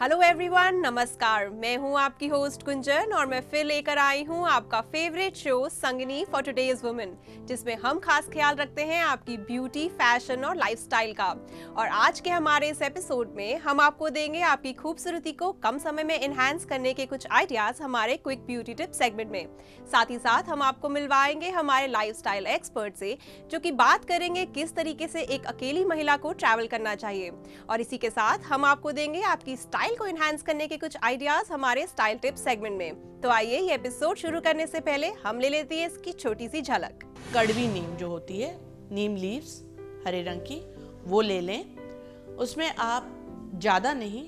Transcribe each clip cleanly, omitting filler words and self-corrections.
Hello everyone, नमस्कार। मैं हूं आपकी होस्ट कुंजन और मैं फिर लेकर आई हूं आपका favourite show Sangini for today's women, जिसमें हम खास ख्याल रखते हैं आपकी ब्यूटी, फैशन और लाइफस्टाइल का। और आज के हमारे इस एपिसोड में हम आपको देंगे आपकी खूबसूरती को कम समय में एनहांस करने के कुछ आइडियाज हमारे क्विक ब्यूटी टिप सेगमेंट में। साथ ही साथ हम आपको मिलवाएंगे हमारे लाइफस्टाइल एक्सपर्ट से, जो कि बात करेंगे किस तरीके से एक अकेली महिला को ट्रैवल करना चाहिए। और इसी के साथ हम आपको देंगे आपकी स्टाइल को एनहांस करने के कुछ आइडियाज हमारे स्टाइल टिप सेगमेंट में। तो आइए ये एपिसोड शुरू करने से पहले हम ले लेते हैं इसकी छोटी सी झलक। कड़वी नीम जो होती है, नीम लीव्स हरे रंग की, वो ले लें। उसमें आप ज़्यादा नहीं,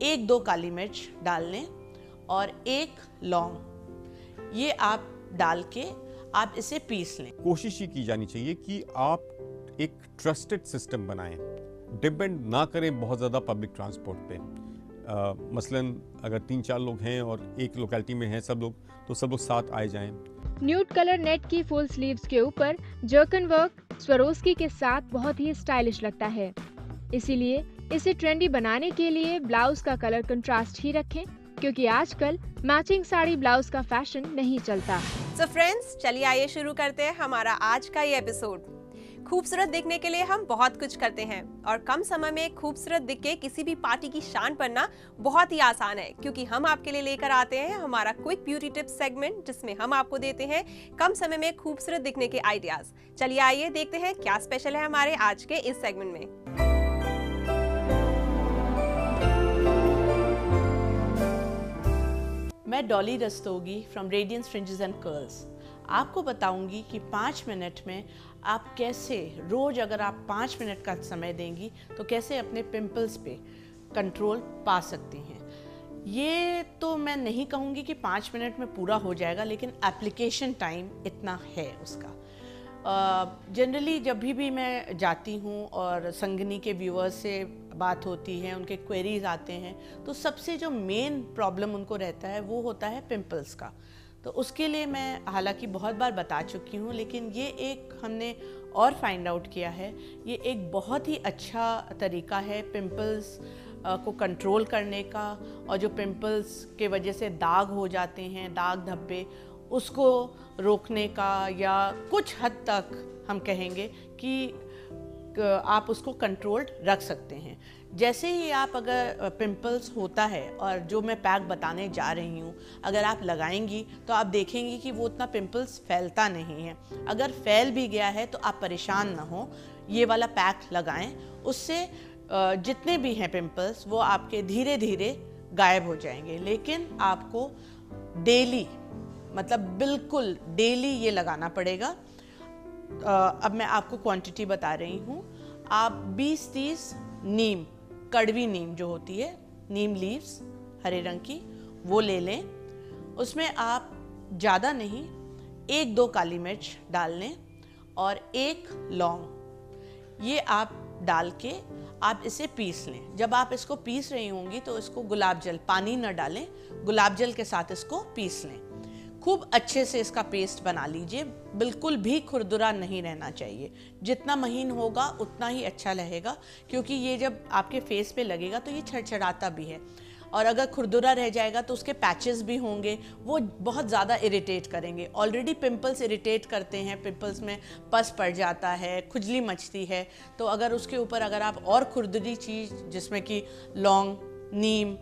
1-2 काली मिर्च डाल लें और 1 लौंग, ये आप डाल के आप इसे पीस लें। कोशिश ये की जानी चाहिए कि आप एक ट्रस्टेड सिस्टम बनाएं, डिपेंड ना करें बहुत ज़्यादा पब्लिक ट्रांसपोर्ट पे। मसलन अगर 3-4 लोग हैं और एक लोकेलिटी में हैं सब लोग, तो सब लोग साथ आए जाएं। न्यूड कलर नेट की फुल स्लीव्स के ऊपर जर्कन वर्क स्वरोस्की के साथ बहुत ही स्टाइलिश लगता है, इसीलिए इसे ट्रेंडी बनाने के लिए ब्लाउज का कलर कंट्रास्ट ही रखें, क्योंकि आजकल मैचिंग साड़ी ब्लाउज का फैशन नहीं चलता। सो फ्रेंड्स, चलिए आइए शुरू करते हैं हमारा आज का ये एपिसोड। खूबसूरत दिखने के लिए हम बहुत कुछ करते हैं और कम समय में खूबसूरत दिख के किसी भी पार्टी की शान बनना बहुत ही आसान है, क्योंकि हम आपके लिए लेकर आते हैं हमारा क्विक ब्यूटी टिप्स सेगमेंट, जिसमें हम आपको देते हैं कम समय में खूबसूरत दिखने के आइडियाज। चलिए आइए देखते हैं क्या स्पेशल है हमारे आज के इस सेगमेंट में। मैं Dolly Rastogi from Radiance Fringes and Curls आपको बताऊंगी कि 5 मिनट में आप कैसे, रोज अगर आप 5 मिनट का समय देंगी तो कैसे अपने पिंपल्स पे कंट्रोल पा सकती हैं। ये तो मैं नहीं कहूँगी कि 5 मिनट में पूरा हो जाएगा, लेकिन एप्लीकेशन टाइम इतना है उसका। जनरली जब भी मैं जाती हूँ और संगिनी के व्यूअर्स से बात होती है, उनके क्वेरीज आते हैं, तो सबसे जो मेन प्रॉब्लम उनको रहता है वो होता है पिंपल्स का। तो उसके लिए मैं हालांकि बहुत बार बता चुकी हूँ, लेकिन ये एक हमने और फाइंड आउट किया है, ये एक बहुत ही अच्छा तरीका है पिंपल्स को कंट्रोल करने का। और जो पिंपल्स के वजह से दाग हो जाते हैं, दाग धब्बे, उसको रोकने का, या कुछ हद तक हम कहेंगे कि आप उसको कंट्रोल्ड रख सकते हैं। जैसे ही आप अगर पिंपल्स होता है, और जो मैं पैक बताने जा रही हूँ, अगर आप लगाएंगी तो आप देखेंगी कि वो उतना पिंपल्स फैलता नहीं है। अगर फैल भी गया है तो आप परेशान ना हो, ये वाला पैक लगाएं, उससे जितने भी हैं पिंपल्स वो आपके धीरे धीरे गायब हो जाएंगे। लेकिन आपको डेली, मतलब बिल्कुल डेली ये लगाना पड़ेगा। अब मैं आपको क्वांटिटी बता रही हूँ। आप 20-30 नीम, कड़वी नीम जो होती है, नीम लीव्स हरे रंग की, वो ले लें। उसमें आप ज़्यादा नहीं, 1-2 काली मिर्च डाल लें और 1 लौंग, ये आप डाल के आप इसे पीस लें। जब आप इसको पीस रही होंगी तो इसको गुलाब जल, पानी न डालें, गुलाब जल के साथ इसको पीस लें। खूब अच्छे से इसका पेस्ट बना लीजिए, बिल्कुल भी खुरदुरा नहीं रहना चाहिए। जितना महीन होगा उतना ही अच्छा रहेगा, क्योंकि ये जब आपके फेस पे लगेगा तो ये छड़छड़ाता भी है, और अगर खुरदुरा रह जाएगा तो उसके पैचेस भी होंगे, वो बहुत ज़्यादा इरिटेट करेंगे। ऑलरेडी पिंपल्स इरिटेट करते हैं, पिंपल्स में पस पड़ जाता है, खुजली मचती है, तो अगर उसके ऊपर अगर आप और खुरदरी चीज़, जिसमें कि लौंग, नीम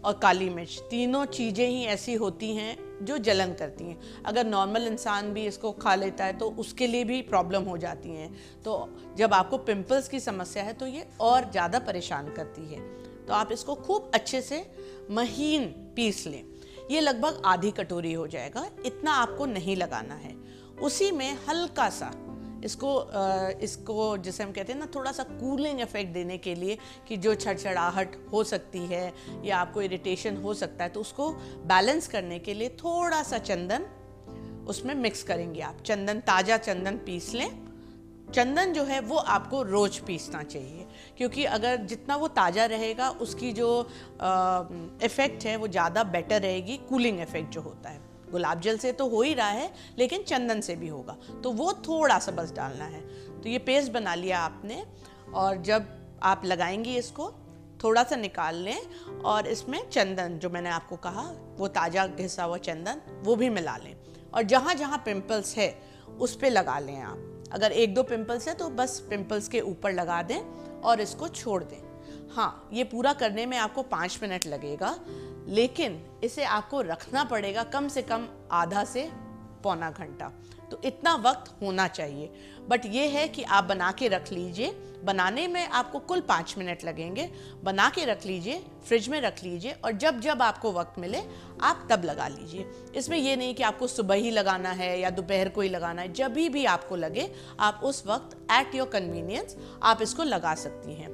और काली मिर्च, तीनों चीज़ें ही ऐसी होती हैं जो जलन करती हैं। अगर नॉर्मल इंसान भी इसको खा लेता है तो उसके लिए भी प्रॉब्लम हो जाती हैं। तो जब आपको पिंपल्स की समस्या है तो ये और ज़्यादा परेशान करती है। तो आप इसको खूब अच्छे से महीन पीस लें। ये लगभग आधी कटोरी हो जाएगा, इतना आपको नहीं लगाना है। उसी में हल्का सा इसको जैसे हम कहते हैं ना, थोड़ा सा कूलिंग इफेक्ट देने के लिए, कि जो छड़छड़ाहट हो सकती है या आपको इरिटेशन हो सकता है, तो उसको बैलेंस करने के लिए थोड़ा सा चंदन उसमें मिक्स करेंगे आप। चंदन, ताज़ा चंदन पीस लें। चंदन जो है वो आपको रोज पीसना चाहिए, क्योंकि अगर जितना वो ताज़ा रहेगा उसकी जो इफ़ेक्ट है वो ज़्यादा बेटर रहेगी। कूलिंग इफेक्ट जो होता है, गुलाब जल से तो हो ही रहा है, लेकिन चंदन से भी होगा, तो वो थोड़ा सा बस डालना है। तो ये पेस्ट बना लिया आपने, और जब आप लगाएंगी इसको, थोड़ा सा निकाल लें और इसमें चंदन, जो मैंने आपको कहा वो ताज़ा घिसा हुआ चंदन, वो भी मिला लें और जहाँ जहाँ पिंपल्स है उस पे लगा लें आप। अगर 1-2 पिंपल्स है तो बस पिंपल्स के ऊपर लगा दें और इसको छोड़ दें। हाँ, ये पूरा करने में आपको 5 मिनट लगेगा, लेकिन इसे आपको रखना पड़ेगा कम से कम आधा से पौना घंटा, तो इतना वक्त होना चाहिए। बट ये है कि आप बना के रख लीजिए, बनाने में आपको कुल 5 मिनट लगेंगे। बना के रख लीजिए, फ्रिज में रख लीजिए और जब जब आपको वक्त मिले आप तब लगा लीजिए। इसमें ये नहीं कि आपको सुबह ही लगाना है या दोपहर को ही लगाना है, जब भी आपको लगे आप उस वक्त एट योर कन्वीनियंस आप इसको लगा सकती हैं।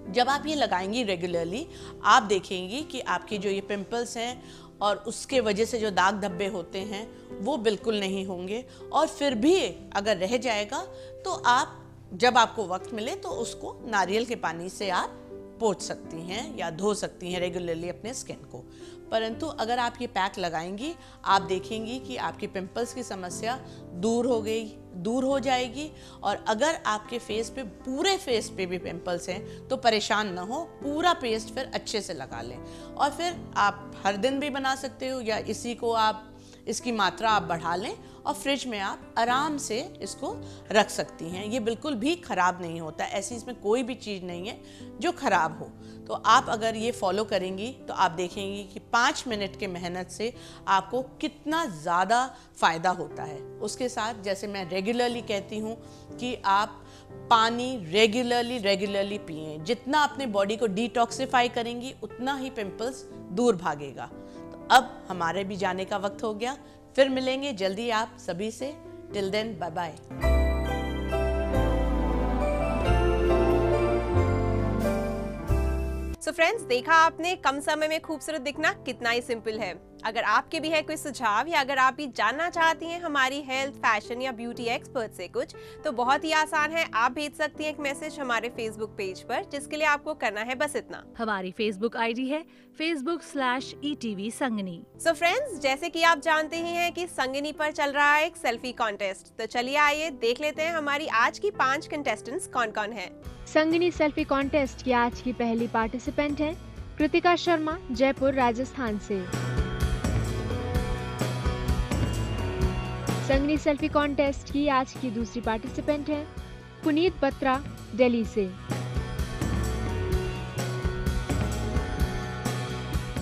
जब आप ये लगाएंगी रेगुलरली, आप देखेंगी कि आपके जो ये पिंपल्स हैं और उसके वजह से जो दाग धब्बे होते हैं वो बिल्कुल नहीं होंगे। और फिर भी अगर रह जाएगा तो आप जब आपको वक्त मिले तो उसको नारियल के पानी से आप पोंछ सकती हैं या धो सकती हैं रेगुलरली अपने स्किन को। परंतु अगर आप ये पैक लगाएंगी, आप देखेंगी कि आपके पिंपल्स की समस्या दूर हो जाएगी। और अगर आपके फेस पे, पूरे फेस पे भी पिंपल्स हैं तो परेशान ना हो, पूरा पेस्ट फिर अच्छे से लगा लें। और फिर आप हर दिन भी बना सकते हो या इसकी मात्रा आप बढ़ा लें और फ्रिज में आप आराम से इसको रख सकती हैं। ये बिल्कुल भी ख़राब नहीं होता, ऐसी इसमें कोई भी चीज़ नहीं है जो ख़राब हो। तो आप अगर ये फॉलो करेंगी तो आप देखेंगी कि 5 मिनट के मेहनत से आपको कितना ज़्यादा फ़ायदा होता है। उसके साथ जैसे मैं रेगुलरली कहती हूँ कि आप पानी रेगुलरली पिएं। जितना अपने बॉडी को डिटॉक्सिफाई करेंगी उतना ही पिंपल्स दूर भागेगा। तो अब हमारे भी जाने का वक्त हो गया, फिर मिलेंगे जल्दी आप सभी से। Till then, bye bye. So friends, देखा आपने कम समय में खूबसूरत दिखना कितना ही सिंपल है। अगर आपके भी है कोई सुझाव या अगर आप भी जानना चाहती हैं हमारी हेल्थ, फैशन या ब्यूटी एक्सपर्ट से कुछ, तो बहुत ही आसान है। आप भेज सकती हैं एक मैसेज हमारे फेसबुक पेज पर, जिसके लिए आपको करना है बस इतना। हमारी फेसबुक आईडी है facebook/ETV संगनी। सो फ्रेंड्स, जैसे कि आप जानते ही हैं कि संगनी पर चल रहा है एक सेल्फी कॉन्टेस्ट। तो चलिए आइए देख लेते हैं हमारी आज की 5 कंटेस्टेंट्स कौन कौन है। संगनी सेल्फी कॉन्टेस्ट की आज की पहली पार्टिसिपेंट है कृतिका शर्मा, जयपुर राजस्थान से। संगनी सेल्फी कॉन्टेस्ट की आज की दूसरी पार्टिसिपेंट है पुनीत बत्रा, दिल्ली से।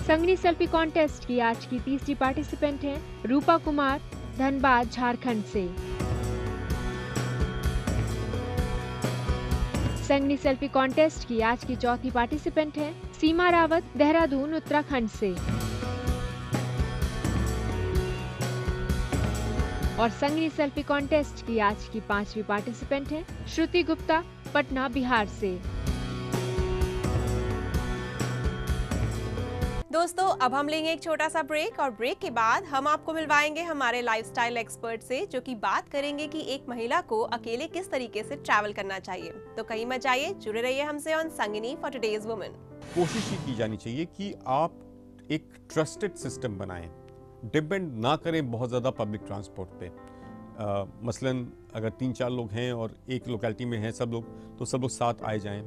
संगनी सेल्फी कॉन्टेस्ट की आज की तीसरी पार्टिसिपेंट है रूपा कुमार, धनबाद, झारखंड से। संगनी सेल्फी कॉन्टेस्ट की आज की चौथी पार्टिसिपेंट है सीमा रावत, देहरादून, उत्तराखंड से। और संगनी सेल्फी कॉन्टेस्ट की आज की 5वीं पार्टिसिपेंट है श्रुति गुप्ता, पटना, बिहार से। दोस्तों, अब हम लेंगे एक छोटा सा ब्रेक और ब्रेक के बाद हम आपको मिलवाएंगे हमारे लाइफस्टाइल एक्सपर्ट से, जो कि बात करेंगे कि एक महिला को अकेले किस तरीके से ट्रैवल करना चाहिए। तो कहीं मत जाइए, जुड़े रहिए हमसे on Sangini for today's women. कोशिश ही की जानी चाहिए कि आप एक ट्रस्टेड सिस्टम बनाएं, डिपेंड ना करें बहुत ज़्यादा पब्लिक ट्रांसपोर्ट पे। मसलन अगर 3-4 लोग हैं और एक लोकेलिटी में हैं सब लोग, तो सब लोग साथ आए जाएं।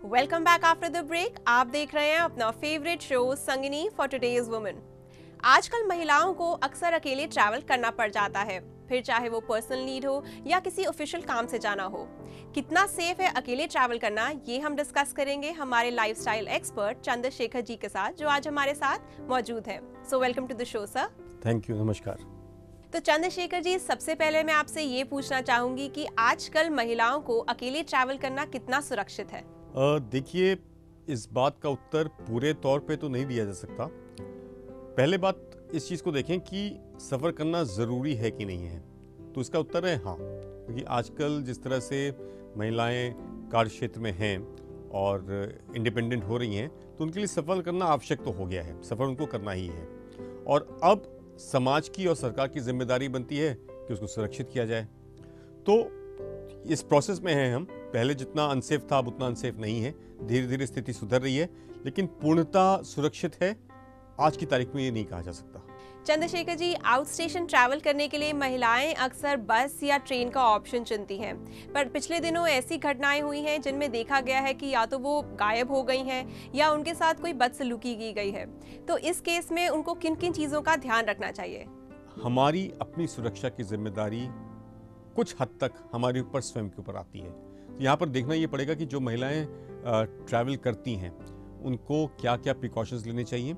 Welcome back after the break. आप देख रहे हैं अपना favourite show Sangini for today's women. आजकल महिलाओं को अक्सर अकेले ट्रैवल करना पड़ जाता है, फिर चाहे वो पर्सनल नीड हो या किसी ऑफिशियल काम से जाना हो। कितना सेफ है अकेले ट्रैवल करना, ये हम डिस्कस करेंगे हमारे लाइफस्टाइल एक्सपर्ट चंद्रशेखर जी के साथ, जो आज हमारे साथ मौजूद हैं। So welcome to the show sir. Thank you, नमस्कार। तो चंद्रशेखर जी, सबसे पहले मैं आपसे ये पूछना चाहूंगी कि आजकल महिलाओं को अकेले ट्रैवल करना कितना सुरक्षित है? देखिए, इस बात का उत्तर पूरे तौर पे तो नहीं दिया जा सकता। पहले बात इस चीज़ को देखें कि सफ़र करना ज़रूरी है कि नहीं है, तो इसका उत्तर है हाँ। क्योंकि आजकल जिस तरह से महिलाएं कार्य क्षेत्र में हैं और इंडिपेंडेंट हो रही हैं, तो उनके लिए सफ़र करना आवश्यक तो हो गया है, सफ़र उनको करना ही है। और अब समाज की और सरकार की जिम्मेदारी बनती है कि उसको सुरक्षित किया जाए। तो इस प्रोसेस में हैं हम। पहले जितना अनसेफ था अब उतना अनसेफ नहीं है, धीरे धीरे स्थिति सुधर रही है, लेकिन पूर्णतः सुरक्षित है आज की तारीख में ये नहीं कहा जा सकता। Chandrashekhar ji, out station travel करने के लिए महिलाएं अक्सर बस या ट्रेन का ऑप्शन चुनती हैं, पर पिछले दिनों ऐसी घटनाएं हुई हैं जिनमें देखा गया है कि या तो वो गायब हो गई हैं या उनके साथ कोई बदसलूकी की गई है। तो इस केस में उनको किन किन चीज़ों का ध्यान रखना चाहिए? हमारी अपनी सुरक्षा की जिम्मेदारी कुछ हद तक हमारे ऊपर स्वयं के ऊपर आती है। तो यहाँ पर देखना ये पड़ेगा कि जो महिलाएं ट्रैवल करती हैं उनको क्या क्या प्रिकॉशंस लेने चाहिए।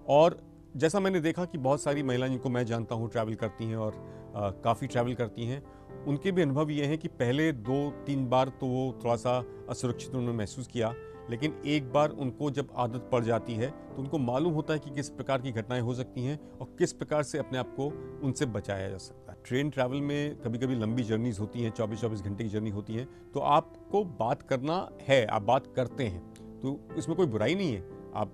और जैसा मैंने देखा कि बहुत सारी महिलाएं जिनको मैं जानता हूँ ट्रैवल करती हैं और काफ़ी ट्रैवल करती हैं, उनके भी अनुभव ये है कि पहले 2-3 बार तो वो थोड़ा सा असुरक्षित उन्होंने महसूस किया, लेकिन एक बार उनको जब आदत पड़ जाती है तो उनको मालूम होता है कि किस प्रकार की घटनाएं हो सकती हैं और किस प्रकार से अपने आप को उनसे बचाया जा सकता है। ट्रेन ट्रैवल में कभी कभी लंबी जर्नीज होती हैं, 24-24 घंटे की जर्नी होती है, तो आपको बात करना है, आप बात करते हैं तो इसमें कोई बुराई नहीं है, आप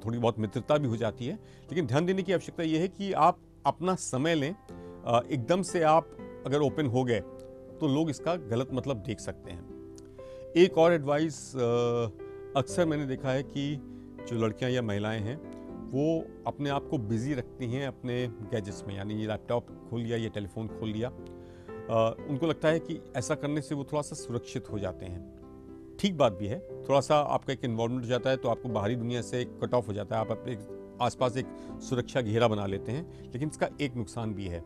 थोड़ी बहुत मित्रता भी हो जाती है, लेकिन ध्यान देने की आवश्यकता यह है कि आप अपना समय लें। एकदम से आप अगर ओपन हो गए तो लोग इसका गलत मतलब देख सकते हैं। एक और एडवाइस, अक्सर मैंने देखा है कि जो लड़कियां या महिलाएं हैं वो अपने आप को बिजी रखती हैं अपने गैजेट्स में, यानी ये लैपटॉप खोल लिया या टेलीफोन खोल लिया। उनको लगता है कि ऐसा करने से वो थोड़ा सा सुरक्षित हो जाते हैं। ठीक बात भी है, थोड़ा सा आपका एक इन्वॉल्वमेंट हो जाता है तो आपको बाहरी दुनिया से कट ऑफ हो जाता है, आप अपने आसपास एक सुरक्षा घेरा बना लेते हैं। लेकिन इसका एक नुकसान भी है,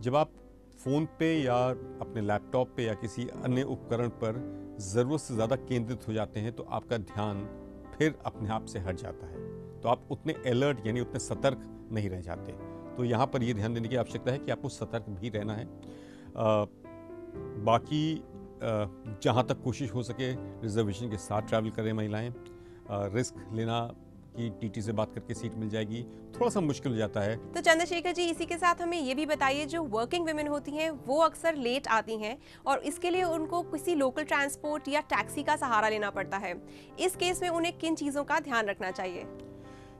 जब आप फ़ोन पे या अपने लैपटॉप पे या किसी अन्य उपकरण पर ज़रूरत से ज़्यादा केंद्रित हो जाते हैं तो आपका ध्यान फिर अपने आप से हट जाता है, तो आप उतने अलर्ट यानी उतने सतर्क नहीं रह जाते। तो यहाँ पर ये ध्यान देने की आवश्यकता है कि आपको सतर्क भी रहना है। बाकी जहाँ तक कोशिश हो सके रिजर्वेशन के साथ ट्रैवल करें महिलाएं। रिस्क लेना कि टीटी से बात करके सीट मिल जाएगी थोड़ा सा मुश्किल हो जाता है। तो चंद्रशेखर जी, इसी के साथ हमें ये भी बताइए, जो वर्किंग वुमेन होती हैं वो अक्सर लेट आती हैं और इसके लिए उनको किसी लोकल ट्रांसपोर्ट या टैक्सी का सहारा लेना पड़ता है। इस केस में उन्हें किन चीज़ों का ध्यान रखना चाहिए?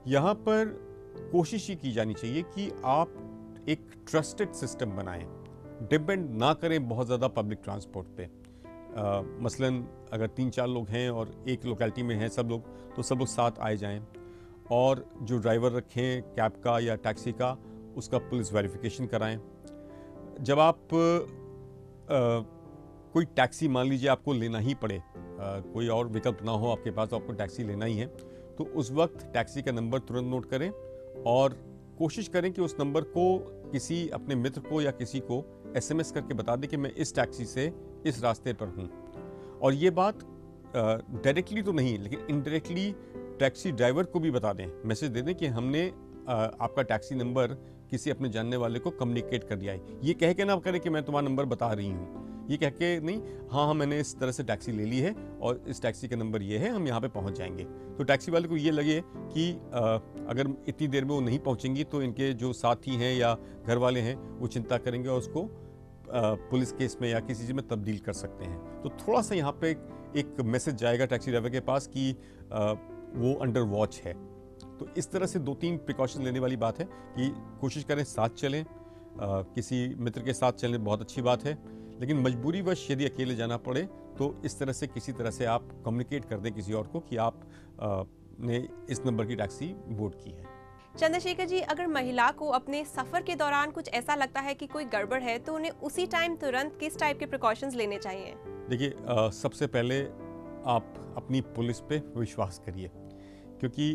यहाँ पर कोशिश ही की जानी चाहिए कि आप एक ट्रस्टेड सिस्टम बनाएं, डिपेंड ना करें बहुत ज़्यादा पब्लिक ट्रांसपोर्ट पे। मसलन अगर 3-4 लोग हैं और एक लोकेलिटी में हैं सब लोग, तो सब लोग साथ आए जाएं और जो ड्राइवर रखें कैब का या टैक्सी का उसका पुलिस वेरिफिकेशन कराएं। जब आप कोई टैक्सी मान लीजिए आपको लेना ही पड़े, कोई और विकल्प ना हो आपके पास, तो आपको टैक्सी लेना ही है, तो उस वक्त टैक्सी का नंबर तुरंत नोट करें और कोशिश करें कि उस नंबर को किसी अपने मित्र को या किसी को SMS करके बता दें कि मैं इस टैक्सी से इस रास्ते पर हूँ। और ये बात डायरेक्टली तो नहीं लेकिन इनडायरेक्टली टैक्सी ड्राइवर को भी बता दें, मैसेज दे दें कि हमने आपका टैक्सी नंबर किसी अपने जानने वाले को कम्युनिकेट कर दिया है। ये कह के ना करें कि मैं तुम्हारा नंबर बता रही हूँ, ये कह के नहीं, हाँ मैंने इस तरह से टैक्सी ले ली है और इस टैक्सी का नंबर ये है, हम यहाँ पे पहुँच जाएंगे। तो टैक्सी वाले को ये लगे कि अगर इतनी देर में वो नहीं पहुँचेंगी तो इनके जो साथी हैं या घर वाले हैं वो चिंता करेंगे और उसको पुलिस केस में या किसी चीज़ में तब्दील कर सकते हैं। तो थोड़ा सा यहाँ पे एक मैसेज जाएगा टैक्सी ड्राइवर के पास कि वो अंडर वॉच है। तो इस तरह से 2-3 प्रिकॉशन लेने वाली बात है कि कोशिश करें साथ चलें, किसी मित्र के साथ चलें बहुत अच्छी बात है, लेकिन मजबूरीवश यदि अकेले जाना पड़े तो इस तरह से किसी तरह से आप कम्युनिकेट कर दें किसी और को कि आप ने इस नंबर की टैक्सी बुक की है। चंद्रशेखर जी, अगर महिला को अपने सफर के दौरान कुछ ऐसा लगता है कि कोई गड़बड़ है तो उन्हें उसी टाइम तुरंत किस टाइप के प्रिकॉशंस लेने चाहिए? देखिए, सबसे पहले आप अपनी पुलिस पे विश्वास करिए, क्योंकि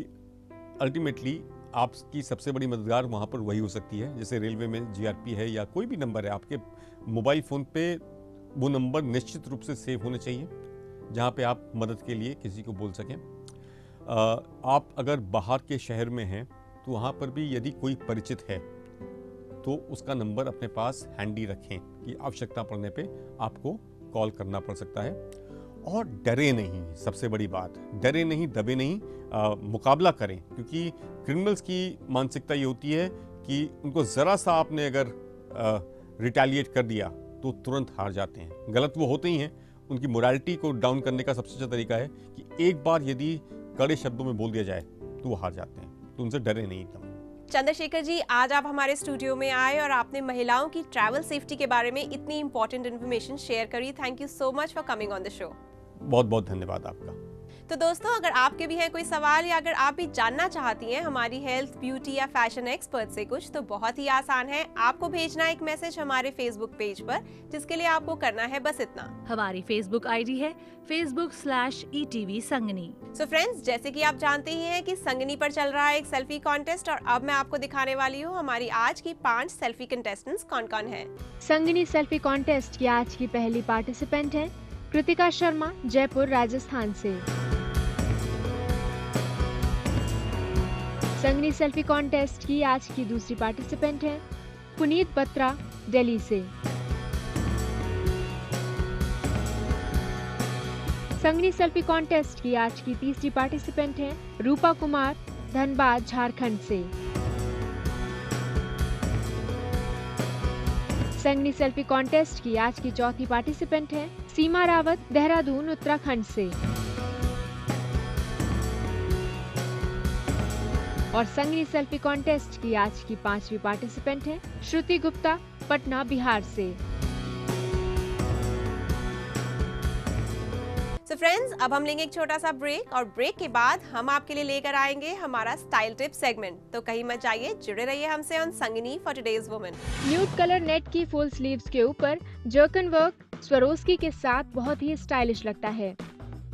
अल्टीमेटली आपकी सबसे बड़ी मददगार वहाँ पर वही हो सकती है। जैसे रेलवे में GRP है या कोई भी नंबर है, आपके मोबाइल फ़ोन पे वो नंबर निश्चित रूप से सेव होने चाहिए जहाँ पे आप मदद के लिए किसी को बोल सकें। आप अगर बाहर के शहर में हैं तो वहाँ पर भी यदि कोई परिचित है तो उसका नंबर अपने पास हैंडी रखें कि आवश्यकता पड़ने पे आपको कॉल करना पड़ सकता है। और डरे नहीं, सबसे बड़ी बात, डरे नहीं, दबे नहीं, मुकाबला करें, क्योंकि क्रिमिनल्स की मानसिकता ये होती है कि उनको ज़रा सा आपने अगर रिटेलिएट कर दिया तो तुरंत हार जाते हैं। गलत वो होते ही हैं, उनकी मोरालिटी को डाउन करने का सबसे अच्छा तरीका है कि एक बार यदि कड़े शब्दों में बोल दिया जाए तो वो हार जाते हैं। तो उनसे डरे नहीं एकदम। चंद्रशेखर जी, आज आप हमारे स्टूडियो में आए और आपने महिलाओं की ट्रैवल सेफ्टी के बारे में इतनी इंपॉर्टेंट इन्फॉर्मेशन शेयर करी। Thank you so much for coming on the show. बहुत बहुत धन्यवाद आपका। तो दोस्तों, अगर आपके भी है कोई सवाल या अगर आप भी जानना चाहती हैं हमारी हेल्थ, ब्यूटी या फैशन एक्सपर्ट से कुछ, तो बहुत ही आसान है। आपको भेजना एक मैसेज हमारे फेसबुक पेज पर, जिसके लिए आपको करना है बस इतना। हमारी फेसबुक आईडी है facebook/ETV संगनी। सो फ्रेंड्स, जैसे कि आप जानते ही हैं कि संगनी पर चल रहा है एक सेल्फी कॉन्टेस्ट, और अब मैं आपको दिखाने वाली हूँ हमारी आज की 5 सेल्फी कंटेस्टेंट्स कौन कौन है। संगनी सेल्फी कॉन्टेस्ट की आज की पहली पार्टिसिपेंट है कृतिका शर्मा, जयपुर, राजस्थान से। संगनी सेल्फी कॉन्टेस्ट की आज की दूसरी पार्टिसिपेंट है पुनीत बत्रा, दिल्ली से। संगनी सेल्फी कॉन्टेस्ट की आज की तीसरी पार्टिसिपेंट है रूपा कुमार, धनबाद, झारखंड से। संगनी सेल्फी कॉन्टेस्ट की आज की चौथी पार्टिसिपेंट है सीमा रावत, देहरादून, उत्तराखंड से। और संगनी सेल्फी कॉन्टेस्ट की आज की पांचवी पार्टिसिपेंट है श्रुति गुप्ता, पटना, बिहार से। सो फ्रेंड्स, अब हम लेंगे एक छोटा सा ब्रेक, और ब्रेक के बाद हम आपके लिए लेकर आएंगे हमारा स्टाइल टिप सेगमेंट। तो कहीं मत जाइए, जुड़े रहिए हमसे on Sangini for today's women. Nude colour net की फुल स्लीव्स के ऊपर जर्कन वर्क स्वरोस्की के साथ बहुत ही स्टाइलिश लगता है।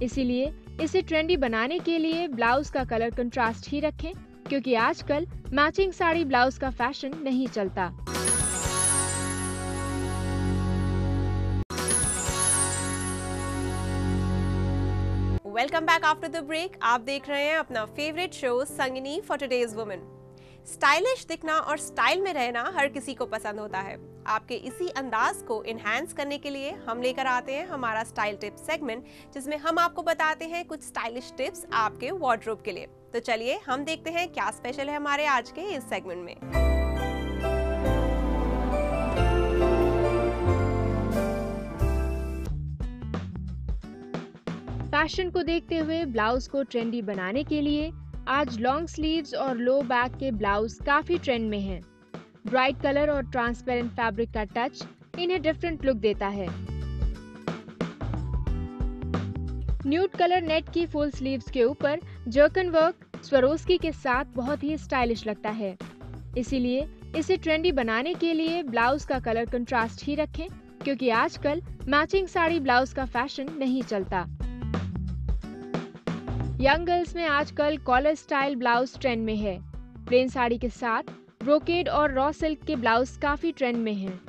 इसीलिए इसे ट्रेंडी बनाने के लिए ब्लाउज का कलर कंट्रास्ट ही रखें, क्योंकि आजकल मैचिंग साड़ी ब्लाउज का फैशन नहीं चलता। Welcome back after the break. आप देख रहे हैं अपना favourite show Sangini for today's women. Stylish दिखना और स्टाइल में रहना हर किसी को पसंद होता है। आपके इसी अंदाज को इनहैंस करने के लिए हम लेकर आते हैं हमारा स्टाइल टिप सेगमेंट, जिसमें हम आपको बताते हैं कुछ स्टाइलिश टिप्स आपके वार्डरोब के लिए। तो चलिए हम देखते हैं क्या स्पेशल है हमारे आज के इस सेगमेंट में। फैशन को देखते हुए ब्लाउज को ट्रेंडी बनाने के लिए आज लॉन्ग स्लीव्स और लो बैक के ब्लाउज काफी ट्रेंड में हैं। ब्राइट कलर और ट्रांसपेरेंट फैब्रिक का टच इन्हें डिफरेंट लुक देता है। न्यूड कलर नेट की फुल स्लीव्स के ऊपर जर्कन वर्क स्वरोस्की के साथ बहुत ही स्टाइलिश लगता है। इसीलिए इसे ट्रेंडी बनाने के लिए ब्लाउज का कलर कंट्रास्ट ही रखें, क्योंकि आजकल मैचिंग साड़ी ब्लाउज का फैशन नहीं चलता। यंग गर्ल्स में आजकल कॉलर स्टाइल ब्लाउज ट्रेंड में है। प्लेन साड़ी के साथ ब्रोकेड और रॉ सिल्क के ब्लाउज काफी ट्रेंड में हैं।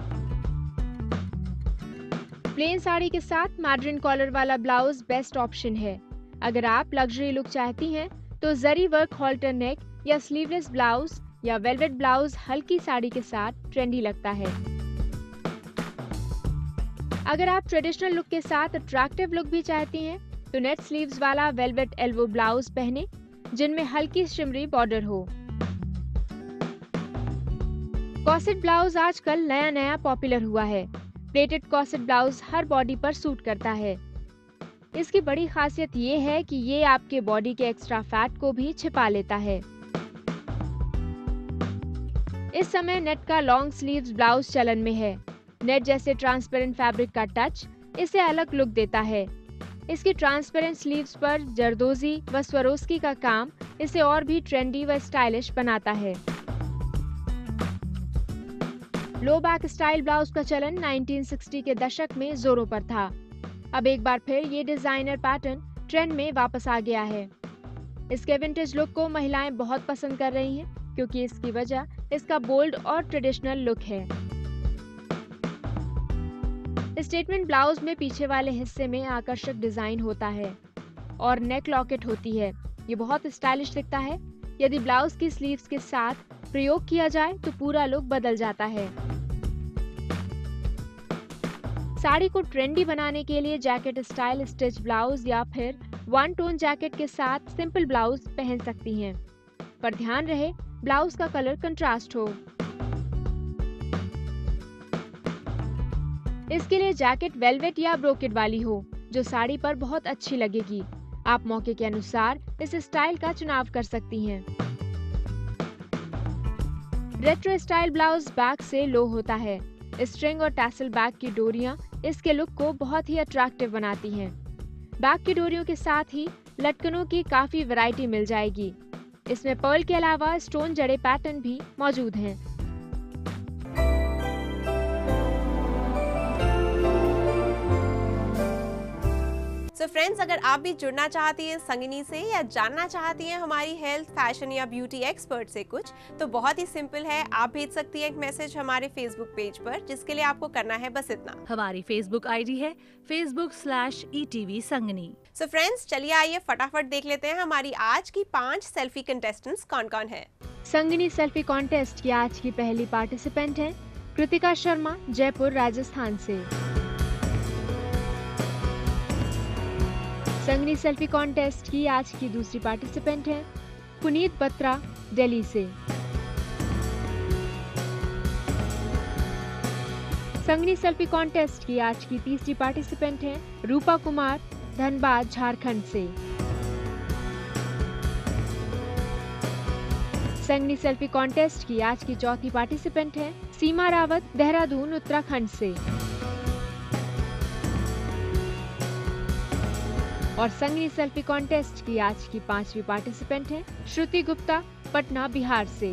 प्लेन साड़ी के साथ मैड्रिन कॉलर वाला ब्लाउज बेस्ट ऑप्शन है। अगर आप लग्जरी लुक चाहती हैं, तो जरी वर्क हॉल्टर नेक या स्लीवलेस ब्लाउज या वेलवेट ब्लाउज हल्की साड़ी के साथ ट्रेंडी लगता है। अगर आप ट्रेडिशनल लुक के साथ अट्रैक्टिव लुक भी चाहती हैं, तो नेट स्लीव्स वाला वेलवेट एल्बो ब्लाउज पहने, जिनमें हल्की शिमरी बॉर्डर हो। कॉर्सेट ब्लाउज आजकल नया पॉपुलर हुआ है। प्लेटेड कॉर्सेट ब्लाउज हर बॉडी पर सूट करता है। इसकी बड़ी खासियत ये है कि ये आपके बॉडी के एक्स्ट्रा फैट को भी छिपा लेता है। इस समय नेट का लॉन्ग स्लीव्स ब्लाउज चलन में है। नेट जैसे ट्रांसपेरेंट फैब्रिक का टच इसे अलग लुक देता है। इसकी ट्रांसपेरेंट स्लीव्स पर जरदोजी व स्वरोस्की का काम इसे और भी ट्रेंडी व स्टाइलिश बनाता है। लो बैक स्टाइल ब्लाउज का चलन 1960 के दशक में जोरों पर था। अब एक बार फिर ये डिजाइनर पैटर्न ट्रेंड में वापस आ गया है। इसके विंटेज लुक को महिलाएं बहुत पसंद कर रही हैं, क्योंकि इसकी वजह इसका बोल्ड और ट्रेडिशनल लुक है। स्टेटमेंट ब्लाउज में पीछे वाले हिस्से में आकर्षक डिजाइन होता है और नेक लॉकेट होती है। ये बहुत स्टाइलिश दिखता है। यदि ब्लाउज की स्लीव्स के साथ प्रयोग किया जाए तो पूरा लुक बदल जाता है। साड़ी को ट्रेंडी बनाने के लिए जैकेट स्टाइल स्टिच ब्लाउज या फिर वन टोन जैकेट के साथ सिंपल ब्लाउज पहन सकती हैं, पर ध्यान रहे ब्लाउज का कलर कंट्रास्ट हो। इसके लिए जैकेट वेलवेट या ब्रोकेड वाली हो, जो साड़ी पर बहुत अच्छी लगेगी। आप मौके के अनुसार इस स्टाइल का चुनाव कर सकती हैं। रेट्रो स्टाइल ब्लाउज बैक से लो होता है। स्ट्रिंग और टैसल बैक की डोरियां इसके लुक को बहुत ही अट्रैक्टिव बनाती हैं। बैक की डोरियों के साथ ही लटकनों की काफी वैरायटी मिल जाएगी। इसमें पर्ल के अलावा स्टोन जड़े पैटर्न भी मौजूद हैं। सो फ्रेंड्स, अगर आप भी जुड़ना चाहती हैं संगिनी से या जानना चाहती हैं हमारी हेल्थ, फैशन या ब्यूटी एक्सपर्ट से कुछ, तो बहुत ही सिंपल है। आप भेज सकती हैं एक मैसेज हमारे फेसबुक पेज पर, जिसके लिए आपको करना है बस इतना। हमारी फेसबुक आईडी है facebook/ETV संगनी। सो फ्रेंड्स, चलिए आइए फटाफट देख लेते हैं हमारी आज की 5 सेल्फी कंटेस्टेंट्स कौन कौन है। संगिनी सेल्फी कॉन्टेस्ट की आज की पहली पार्टिसिपेंट है कृतिका शर्मा, जयपुर राजस्थान से। संगिनी सेल्फी कॉन्टेस्ट की आज की दूसरी पार्टिसिपेंट है पुनीत बत्रा, दिल्ली से। संगिनी सेल्फी कॉन्टेस्ट की आज की तीसरी पार्टिसिपेंट है रूपा कुमार, धनबाद, झारखंड से। संगिनी सेल्फी कॉन्टेस्ट की आज की चौथी पार्टिसिपेंट है सीमा रावत, देहरादून, उत्तराखंड से। और संगिनी सेल्फी कॉन्टेस्ट की आज की 5वीं पार्टिसिपेंट है श्रुति गुप्ता, पटना, बिहार से।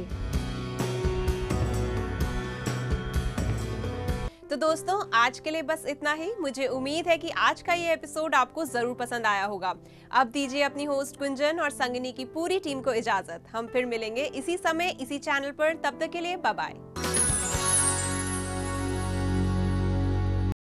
तो दोस्तों, आज के लिए बस इतना ही। मुझे उम्मीद है कि आज का ये एपिसोड आपको जरूर पसंद आया होगा। अब दीजिए अपनी होस्ट कुंजन और संगिनी की पूरी टीम को इजाजत। हम फिर मिलेंगे इसी समय इसी चैनल पर। तब तक के लिए बाय बाय।